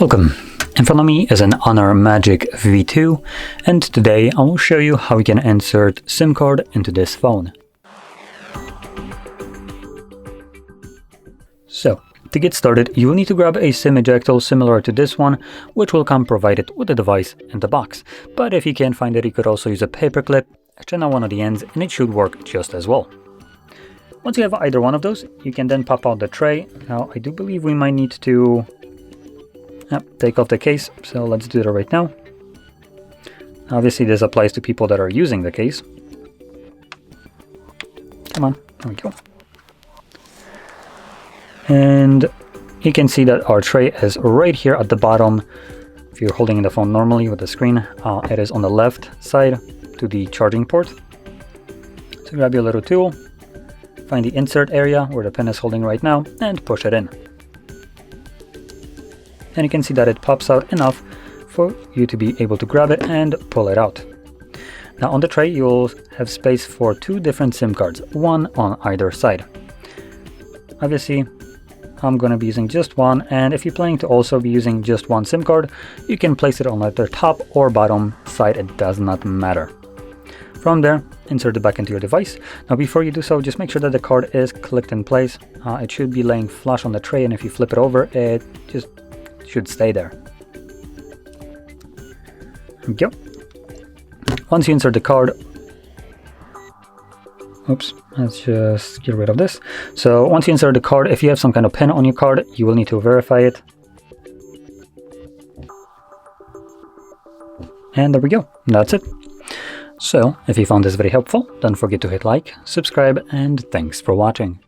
Welcome. In front of me is an Honor Magic V2, and today I will show you how we can insert SIM card into this phone. So, to get started, you will need to grab a SIM ejector similar to this one, which will come provided with the device in the box. But if you can't find it, you could also use a paper clip, extend on one of the ends, and it should work just as well. Once you have either one of those, you can then pop out the tray. Now, I do believe we might need to take off the case, so let's do that right now. Obviously this applies to people that are using the case. Come on, there we go. And you can see that our tray is right here at the bottom. If you're holding the phone normally with the screen, it is on the left side to the charging port. So grab your little tool, find the insert area where the pin is holding right now, and push it in. And you can see that it pops out enough for you to be able to grab it and pull it out. Now on the tray you'll have space for two different SIM cards, one on either side. Obviously I'm going to be using just one, and if you're planning to also be using just one SIM card, you can place it on either top or bottom side, it does not matter. From there, insert it back into your device. Now before you do so, just make sure that the card is clicked in place. It should be laying flush on the tray, and if you flip it over, it just should stay there. There we go. Once you insert the card, let's just get rid of this. So once you insert the card, if you have some kind of pin on your card, you will need to verify it. And there we go, that's it. So if you found this very helpful, don't forget to hit like, subscribe, and thanks for watching.